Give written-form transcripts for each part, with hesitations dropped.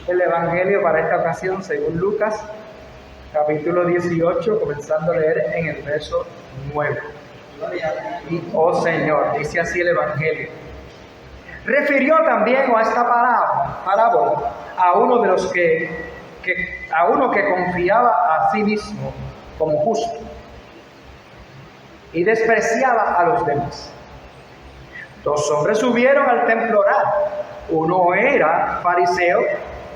el Evangelio para esta ocasión según Lucas, capítulo 18, comenzando a leer en el verso 9. Y, oh Señor, dice así el Evangelio. Refirió también a esta parábola a uno de los que confiaba a sí mismo como justo y despreciaba a los demás. Dos hombres subieron al templo orar. Uno era fariseo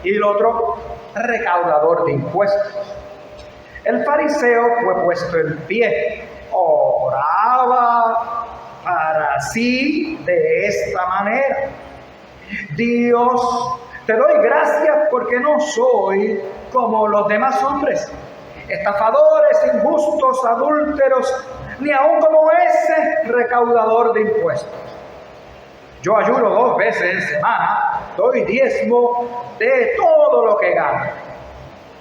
y el otro recaudador de impuestos. El fariseo fue puesto en pie, oraba para sí de esta manera: Dios, te doy gracias porque no soy como los demás hombres, estafadores, injustos, adúlteros, ni aun como ese recaudador de impuestos. Yo ayuno 2 veces en semana, doy diezmo de todo lo que gano.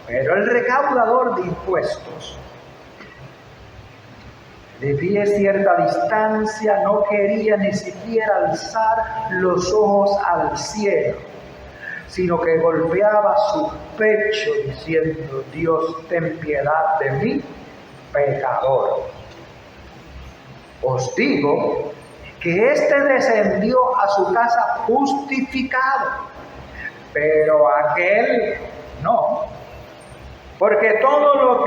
Pero el recaudador de impuestos, de pie cierta distancia, no quería ni siquiera alzar los ojos al cielo, sino que golpeaba su pecho diciendo: Dios, ten piedad de mí, pecador. Os digo que éste descendió a su casa justificado, pero aquel no. Porque todo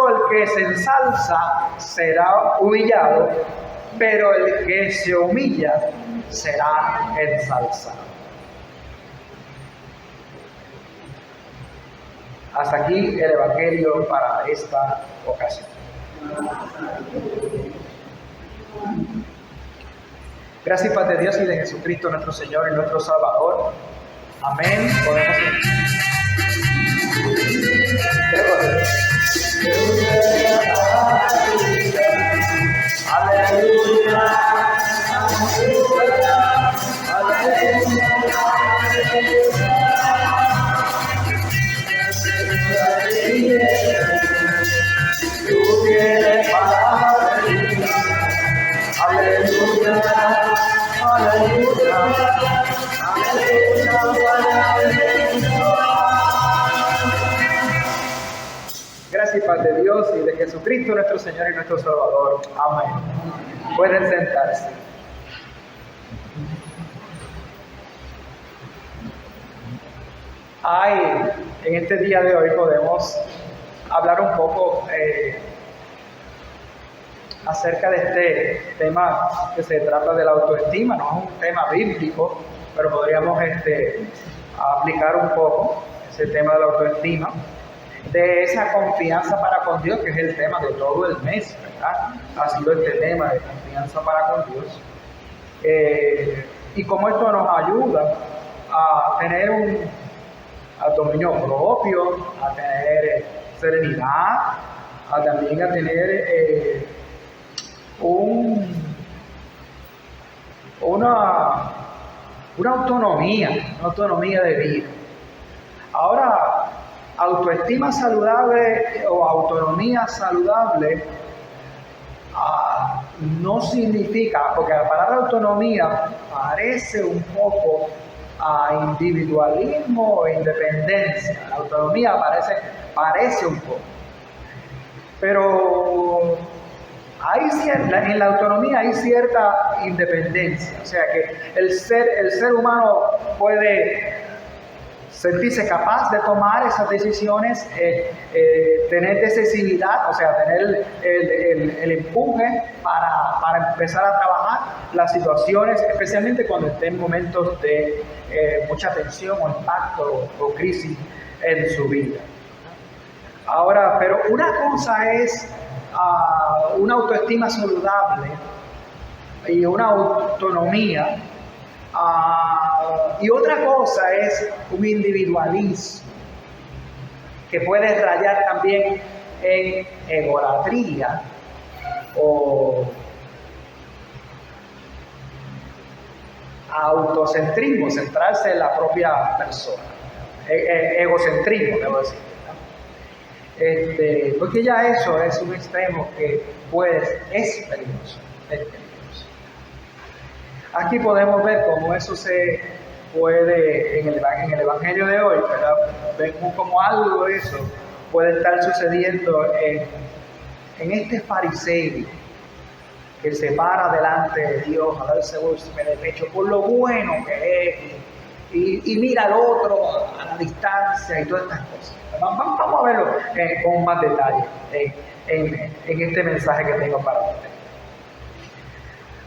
el que se ensalza será humillado, pero el que se humilla será ensalzado. Hasta aquí el Evangelio para esta ocasión. Gracias y paz de Dios y de Jesucristo nuestro Señor y nuestro Salvador. Amén. Podemos aleluya, tú tienes palabra de vida. Aleluya, aleluya, gracias y paz de Dios y de Jesucristo nuestro Señor y nuestro Salvador. Amén. Pueden sentarse. En este día de hoy podemos hablar un poco acerca de este tema que se trata de la autoestima. No es un tema bíblico, pero podríamos aplicar un poco ese tema de la autoestima, de esa confianza para con Dios, que es el tema de todo el mes, ¿verdad? Ha sido este tema de confianza para con Dios, y cómo esto nos ayuda a tener a dominio propio, a tener serenidad, también a tener una autonomía de vida. Ahora, autoestima saludable o autonomía saludable no significa, porque la palabra autonomía parece un poco a individualismo o independencia. La autonomía parece un poco, pero en la autonomía hay cierta independencia, o sea que el ser humano puede sentirse capaz de tomar esas decisiones, tener decisividad, o sea, tener el empuje para empezar a trabajar las situaciones, especialmente cuando esté en momentos de mucha tensión o impacto o crisis en su vida. Ahora, pero una cosa es una autoestima saludable y una autonomía, y otra cosa es un individualismo que puede rayar también en egolatría o autocentrismo, centrarse en la propia persona, egocentrismo, debo decir. Porque ya eso es un extremo que es peligroso. Aquí podemos ver cómo eso se puede, en el Evangelio de hoy, ¿verdad? Vemos como algo de eso puede estar sucediendo en este fariseo que se para delante de Dios a darse golpe de pecho por lo bueno que es y mira al otro a la distancia y todas estas cosas. Vamos a verlo con más detalle en este mensaje que tengo para ustedes.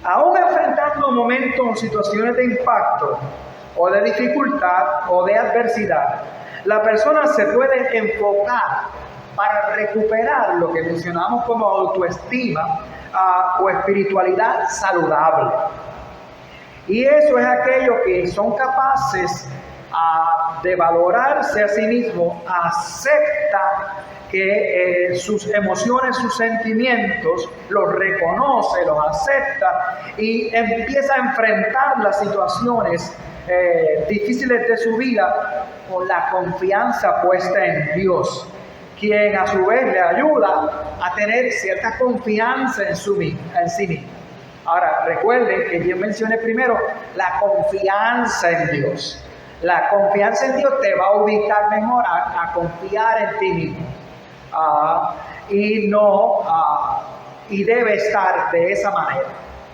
Aún enfrentando momentos o situaciones de impacto o de dificultad o de adversidad, la persona se puede enfocar para recuperar lo que mencionamos como autoestima o espiritualidad saludable. Y eso es aquello que son capaces de valorarse a sí mismos, acepta que sus emociones, sus sentimientos, los reconoce, los acepta y empieza a enfrentar las situaciones difíciles de su vida con la confianza puesta en Dios, quien a su vez le ayuda a tener cierta confianza en sí mismo. Ahora, recuerden que yo mencioné primero la confianza en Dios. La confianza en Dios te va a ubicar mejor a confiar en ti mismo. Y debe estar de esa manera.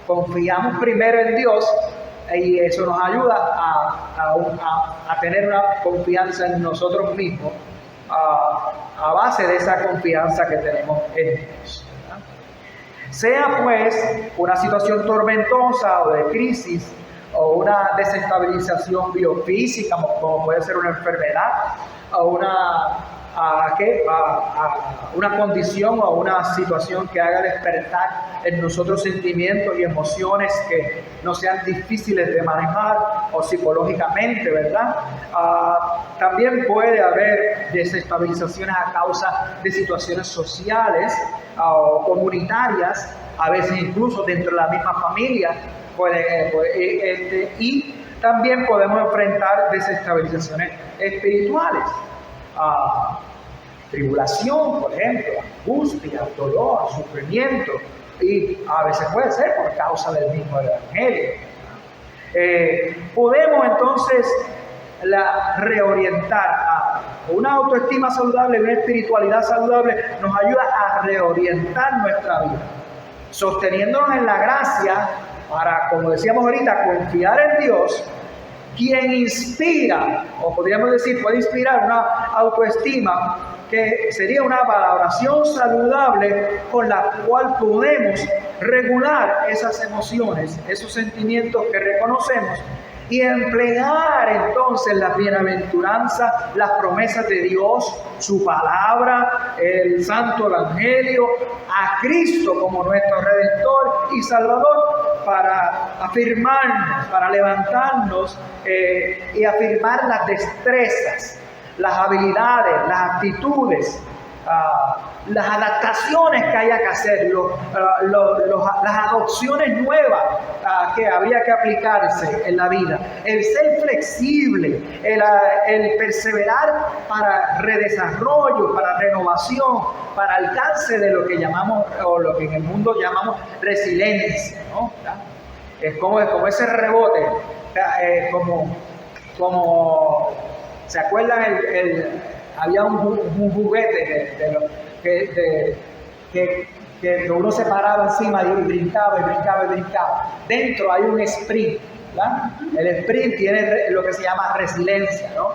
Confiamos primero en Dios y eso nos ayuda a tener una confianza en nosotros mismos a base de esa confianza que tenemos en Dios. Sea pues una situación tormentosa o de crisis o una desestabilización biofísica, como puede ser una enfermedad o una condición o una situación que haga despertar en nosotros sentimientos y emociones que no sean difíciles de manejar o psicológicamente, ¿verdad? También puede haber desestabilizaciones a causa de situaciones sociales o comunitarias, a veces incluso dentro de la misma familia, y también podemos enfrentar desestabilizaciones espirituales. Tribulación, por ejemplo, angustia, dolor, sufrimiento, y a veces puede ser por causa del mismo Evangelio. Podemos entonces reorientar a una autoestima saludable, una espiritualidad saludable, nos ayuda a reorientar nuestra vida, sosteniéndonos en la gracia para, como decíamos ahorita, confiar en Dios, quien inspira, o podríamos decir, puede inspirar una autoestima que sería una valoración saludable con la cual podemos regular esas emociones, esos sentimientos que reconocemos y emplear entonces las bienaventuranzas, las promesas de Dios, su palabra, el Santo Evangelio, a Cristo como nuestro Redentor y Salvador para afirmarnos, para levantarnos y afirmar las destrezas, las habilidades, las actitudes, las adaptaciones que haya que hacer, las adopciones nuevas que habría que aplicarse en la vida, el ser flexible, el perseverar para redesarrollo, para renovación, para alcance de lo que llamamos, o lo que en el mundo llamamos resiliencia, ¿no? Es como ese rebote, como ¿se acuerdan? Había un juguete que uno se paraba encima y brincaba y brincaba y brincaba. Dentro hay un sprint, ¿verdad? El sprint tiene lo que se llama resiliencia, ¿no?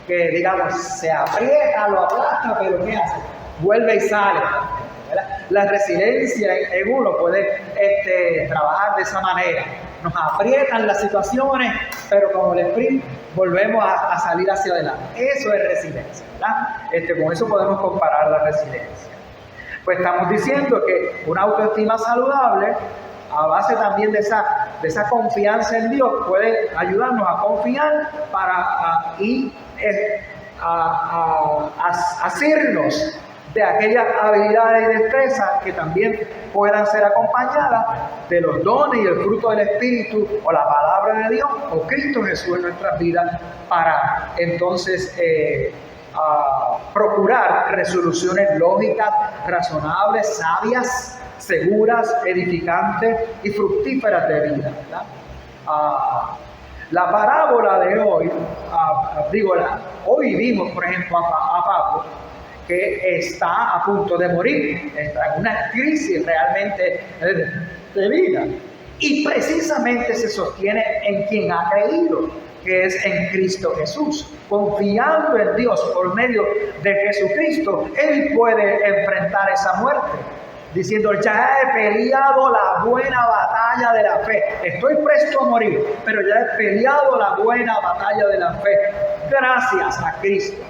Que digamos, se aprieta, lo aplasta, pero ¿qué hace? Vuelve y sale, ¿verdad? La resiliencia en uno puede trabajar de esa manera. Nos aprietan las situaciones, pero como el sprint volvemos a salir hacia adelante. Eso es resiliencia, ¿verdad? Con eso podemos comparar la resiliencia. Pues estamos diciendo que una autoestima saludable, a base también de esa confianza en Dios, puede ayudarnos a confiar para asirnos de aquellas habilidades y destrezas que también puedan ser acompañadas de los dones y el fruto del Espíritu o la palabra de Dios o Cristo Jesús en nuestras vidas para entonces procurar resoluciones lógicas, razonables, sabias, seguras, edificantes y fructíferas de vida, ¿verdad? La parábola de hoy, hoy vimos, por ejemplo, a Pablo, que está a punto de morir, está en una crisis realmente de vida. Y precisamente se sostiene en quien ha creído, que es en Cristo Jesús. Confiando en Dios por medio de Jesucristo, Él puede enfrentar esa muerte. Diciendo, ya he peleado la buena batalla de la fe. Estoy presto a morir, pero ya he peleado la buena batalla de la fe. Gracias a Cristo.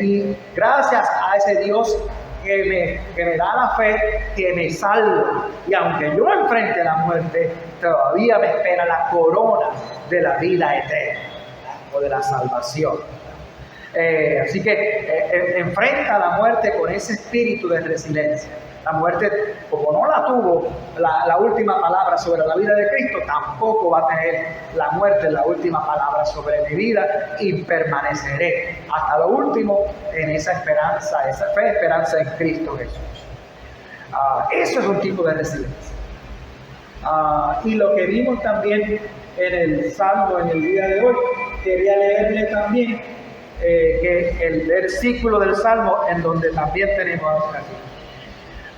Y gracias a ese Dios que me da la fe, que me salva. Y aunque yo enfrente la muerte, todavía me espera la corona de la vida eterna, o de la salvación. Así que enfrenta la muerte con ese espíritu de resiliencia. La muerte, como no la tuvo la última palabra sobre la vida de Cristo, tampoco va a tener la muerte la última palabra sobre mi vida, y permaneceré hasta lo último en esa esperanza, esa fe, esperanza en Cristo Jesús. Eso es un tipo de resiliencia. Y lo que vimos también en el Salmo en el día de hoy, quería leerle también que el versículo del Salmo en donde también tenemos así.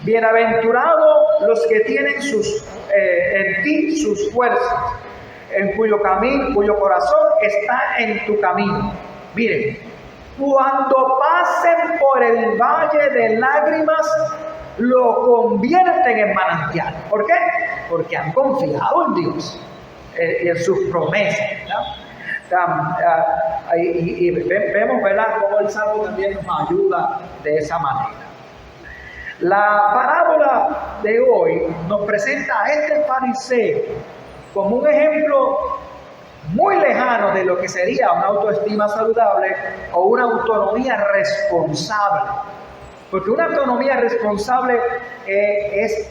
Bienaventurados los que tienen en ti sus fuerzas, en cuyo corazón está en tu camino. Miren, cuando pasen por el valle de lágrimas, lo convierten en manantial. ¿Por qué? Porque han confiado en Dios y en sus promesas, y vemos, ¿verdad?, cómo el Salmo también nos ayuda de esa manera. La parábola de hoy nos presenta a este fariseo como un ejemplo muy lejano de lo que sería una autoestima saludable o una autonomía responsable. Porque una autonomía responsable es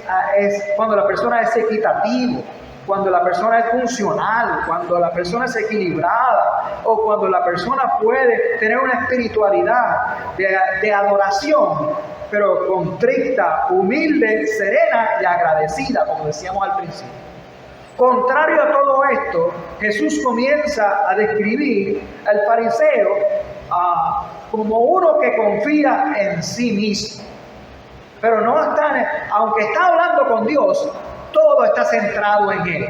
cuando la persona es equitativa, cuando la persona es funcional, cuando la persona es equilibrada, o cuando la persona puede tener una espiritualidad de adoración, pero contrita, humilde, serena y agradecida, como decíamos al principio. Contrario a todo esto, Jesús comienza a describir al fariseo como uno que confía en sí mismo. Pero no está, aunque está hablando con Dios, todo está centrado en Él.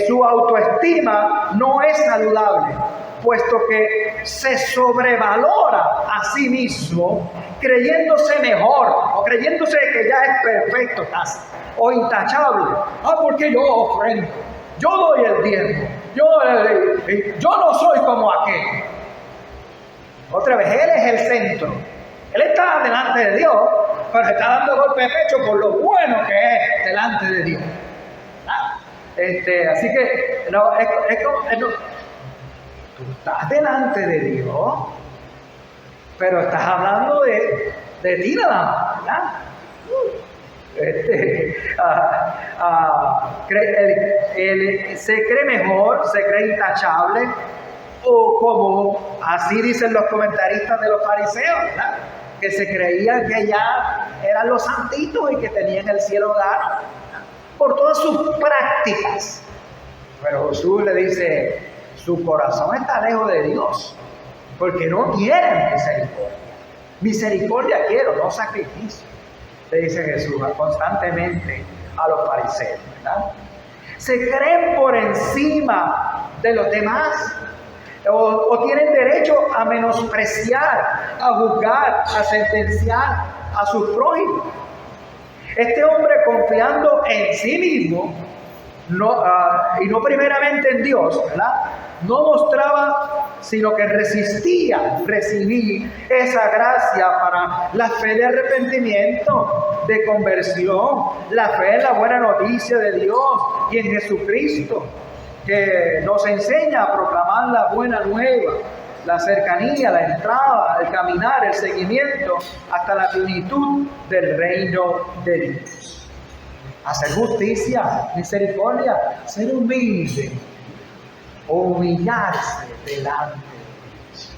Su autoestima no es saludable, puesto que se sobrevalora a sí mismo, creyéndose mejor o creyéndose que ya es perfecto casi, o intachable. Porque yo ofrendo, yo doy el diezmo, yo no soy como aquel. Otra vez, él es el centro. Él está delante de Dios, pero está dando golpe de pecho por lo bueno que es delante de Dios. Así que tú estás delante de Dios, pero estás hablando de ti nada más, ¿verdad? Se cree mejor, se cree intachable, o como así dicen los comentaristas de los fariseos, ¿verdad?, que se creían que ya eran los santitos y que tenían el cielo ganado por todas sus prácticas. Pero Jesús le dice, su corazón está lejos de Dios, porque no quieren misericordia. Misericordia quiero, no sacrificio, le dice Jesús constantemente a los fariseos, ¿verdad? Se creen por encima de los demás, o tienen derecho a menospreciar, a juzgar, a sentenciar a sus prójimos. Este hombre, confiando en sí mismo, y no primeramente en Dios, ¿verdad?, no mostraba, sino que resistía recibir esa gracia para la fe de arrepentimiento, de conversión, la fe en la buena noticia de Dios y en Jesucristo, que nos enseña a proclamar la buena nueva, la cercanía, la entrada, el caminar, el seguimiento hasta la plenitud del reino de Dios. Hacer justicia, misericordia, ser humilde, humillarse delante de Dios.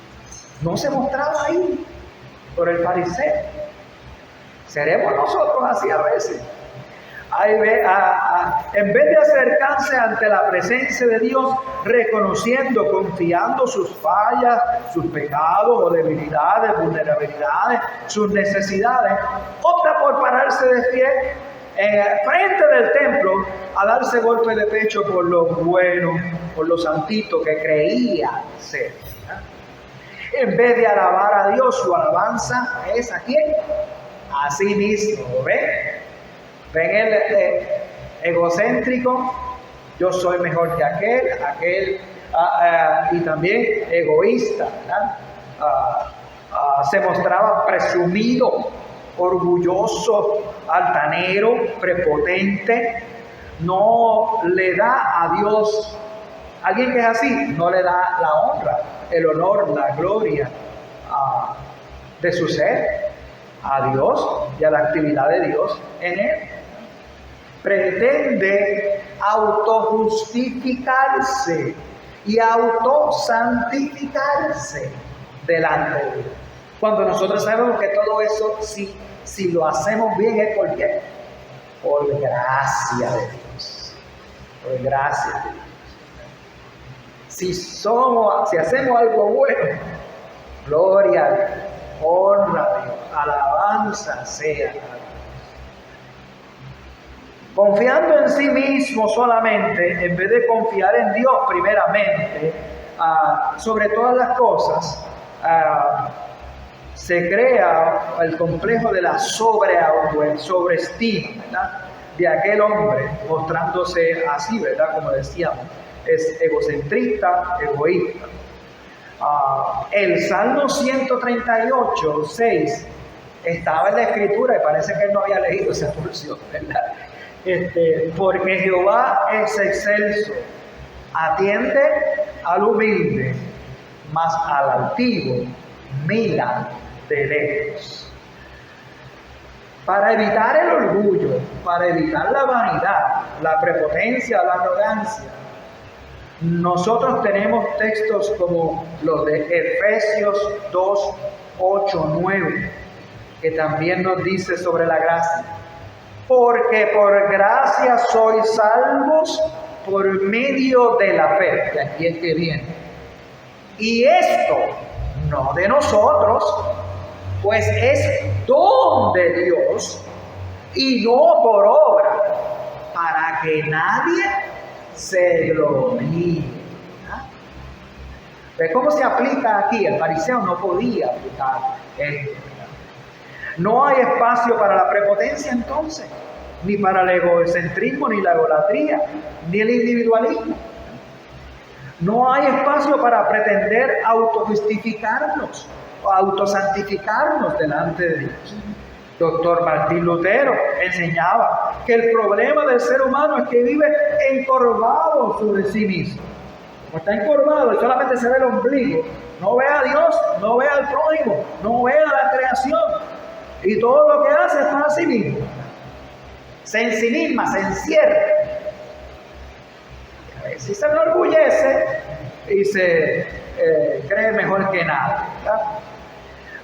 No se mostraba ahí por el fariseo. Seremos nosotros así a veces. En vez de acercarse ante la presencia de Dios, reconociendo, confiando sus fallas, sus pecados o debilidades, vulnerabilidades, sus necesidades, opta por pararse de pie frente del templo a darse golpe de pecho por lo bueno, por lo santito que creía ser. En vez de alabar a Dios, su alabanza es ¿a quién? A sí mismo. ¿Ven? ¿Ven el egocéntrico? Yo soy mejor que aquel, y también egoísta, ¿verdad? Se mostraba presumido, orgulloso, altanero, prepotente. No le da a Dios, alguien que es así, no le da la honra, el honor, la gloria de su ser a Dios y a la actividad de Dios en él. Pretende autojustificarse y autosantificarse delante de Dios. Cuando nosotros sabemos que todo eso, si lo hacemos bien, ¿es por qué? Por gracia de Dios. Por gracia de Dios. Si hacemos algo bueno, gloria a Dios, honra a Dios, alabanza sea a Dios. Confiando en sí mismo solamente, en vez de confiar en Dios primeramente, sobre todas las cosas, se crea el complejo de la sobreestima, ¿verdad? De aquel hombre, mostrándose así, ¿verdad? Como decíamos, es egocentrista, egoísta. El Salmo 138, 6, estaba en la Escritura y parece que él no había leído esa porción, ¿verdad? Porque Jehová es excelso, atiende al humilde, mas al altivo mira de lejos. Para evitar el orgullo, para evitar la vanidad, la prepotencia, la arrogancia, nosotros tenemos textos como los de Efesios 2, 8, 9, que también nos dice sobre la gracia. Porque por gracia sois salvos por medio de la fe. Y aquí es que viene. Y esto no de nosotros, pues es don de Dios y no por obra, para que nadie se gloríe. ¿Ves cómo se aplica aquí? El fariseo no podía aplicar esto. No hay espacio para la prepotencia entonces, ni para el egocentrismo, ni la egolatría, ni el individualismo. No hay espacio para pretender autojustificarnos o autosantificarnos delante de Dios. Doctor Martín Lutero enseñaba que el problema del ser humano es que vive encorvado sobre sí mismo. Como está encorvado y solamente se ve el ombligo, no ve a Dios, no ve al prójimo, no ve a la creación. Y todo lo que hace es para sí mismo. Se ensimisma, se encierra. Y a veces se enorgullece y se cree mejor que nada, ¿verdad?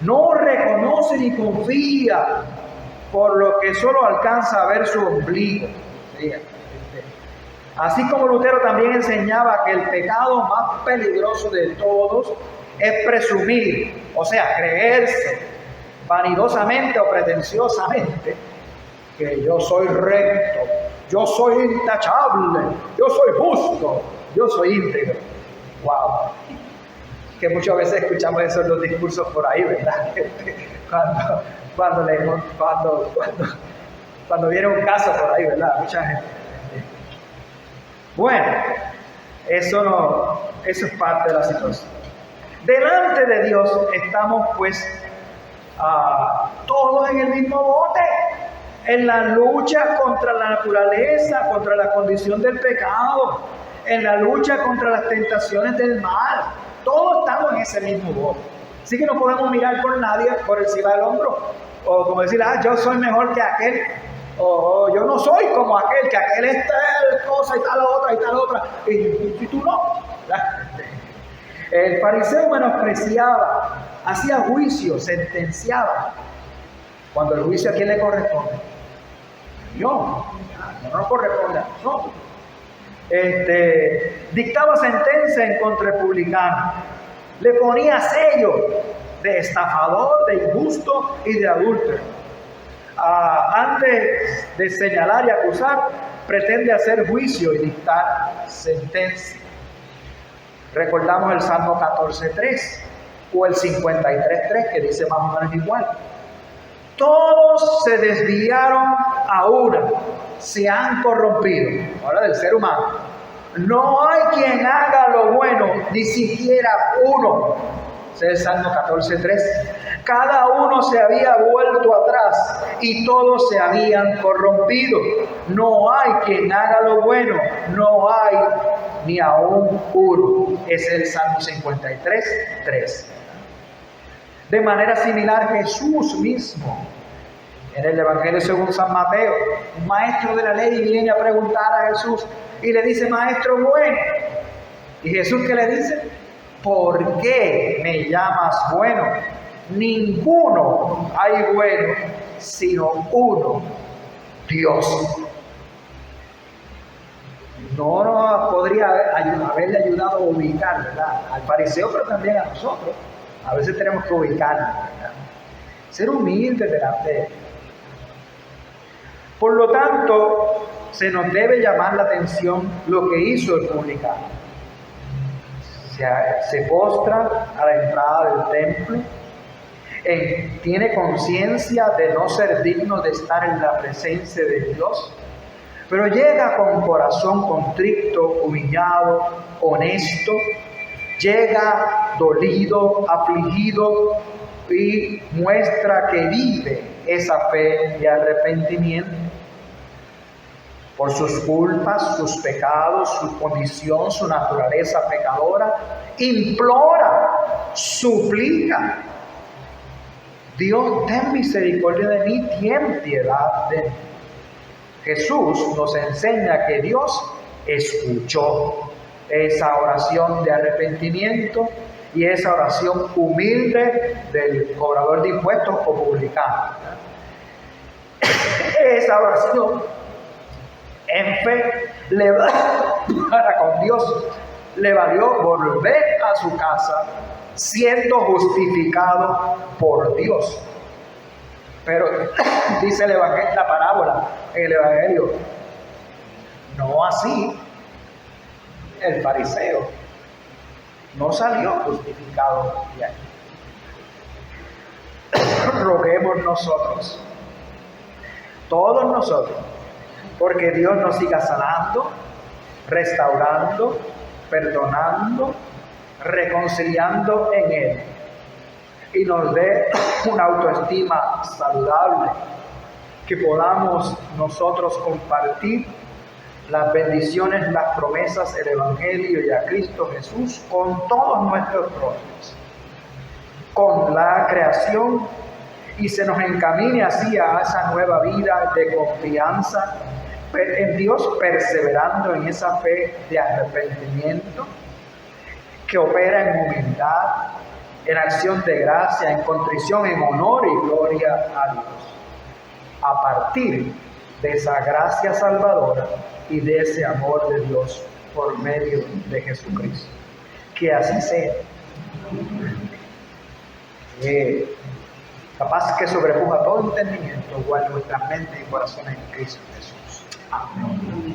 No reconoce ni confía, por lo que solo alcanza a ver su ombligo. Así como Lutero también enseñaba que el pecado más peligroso de todos es presumir, o sea, creerse vanidosamente o pretenciosamente que yo soy recto, yo soy intachable, yo soy justo, yo soy íntegro. ¡Wow! Que muchas veces escuchamos eso en los discursos por ahí, ¿verdad? Cuando viene un caso por ahí, ¿verdad? Mucha gente. Bueno, eso es parte de la situación. Delante de Dios estamos pues todos en el mismo bote, en la lucha contra la naturaleza, contra la condición del pecado, en la lucha contra las tentaciones del mal. Todos estamos en ese mismo bote. Así que no podemos mirar por nadie por encima del hombro, o como decir, yo soy mejor que aquel, o yo no soy como aquel, que aquel es tal cosa y tal otra, y tú no. El fariseo menospreciaba, hacía juicio, sentenciaba. Cuando el juicio, ¿a quién le corresponde? religión, no nos corresponde a nosotros. Dictaba sentencia en contra del publicano, le ponía sello de estafador, de injusto y de adúltero. Antes de señalar y acusar, pretende hacer juicio y dictar sentencia. Recordamos el Salmo 14.3 o el 53.3, que dice más o menos igual. Todos se desviaron a una, se han corrompido. Habla del ser humano. No hay quien haga lo bueno, ni siquiera uno. Ese es el Salmo 14.3. Cada uno se había vuelto atrás y todos se habían corrompido. No hay quien haga lo bueno, no hay ni aún uno. Ese es el Salmo 53.3. De manera similar, Jesús mismo, en el Evangelio según San Mateo, un maestro de la ley viene a preguntar a Jesús y le dice: maestro bueno. ¿Y Jesús qué le dice? ¿Por qué me llamas bueno? Ninguno hay bueno, sino uno, Dios. No nos podría haberle ayudado a ubicar, ¿verdad?, al fariseo, pero también a nosotros. A veces tenemos que ubicarnos, ¿verdad?, ser humildes delante de Él. Por lo tanto, se nos debe llamar la atención lo que hizo el publicano. Se postra a la entrada del templo, tiene conciencia de no ser digno de estar en la presencia de Dios, pero llega con corazón contrito, humillado, honesto, llega dolido, afligido, y muestra que vive esa fe de arrepentimiento por sus culpas, sus pecados, su condición, su naturaleza pecadora. Implora, suplica: Dios, ten misericordia de mí, ten piedad de mí. Jesús nos enseña que Dios escuchó esa oración de arrepentimiento y esa oración humilde del cobrador de impuestos o publicano. Esa oración en fe para con Dios le valió volver a su casa siendo justificado por Dios. Pero dice el Evangelio, la parábola en el Evangelio, no así el fariseo. No salió justificado de ahí. Roguemos nosotros, todos nosotros, porque Dios nos siga sanando, restaurando, perdonando, reconciliando en Él, y nos dé una autoestima saludable, que podamos nosotros compartir las bendiciones, las promesas, el Evangelio y a Cristo Jesús con todos nuestros prójimos, con la creación, y se nos encamine así a esa nueva vida de confianza en Dios, perseverando en esa fe de arrepentimiento que opera en humildad, en acción de gracia, en contrición, en honor y gloria a Dios, a partir de esa gracia salvadora y de ese amor de Dios por medio de Jesucristo. Que así sea. Capaz que sobrepuja todo entendimiento, guarde nuestras mentes y corazones en Cristo Jesús. Amén.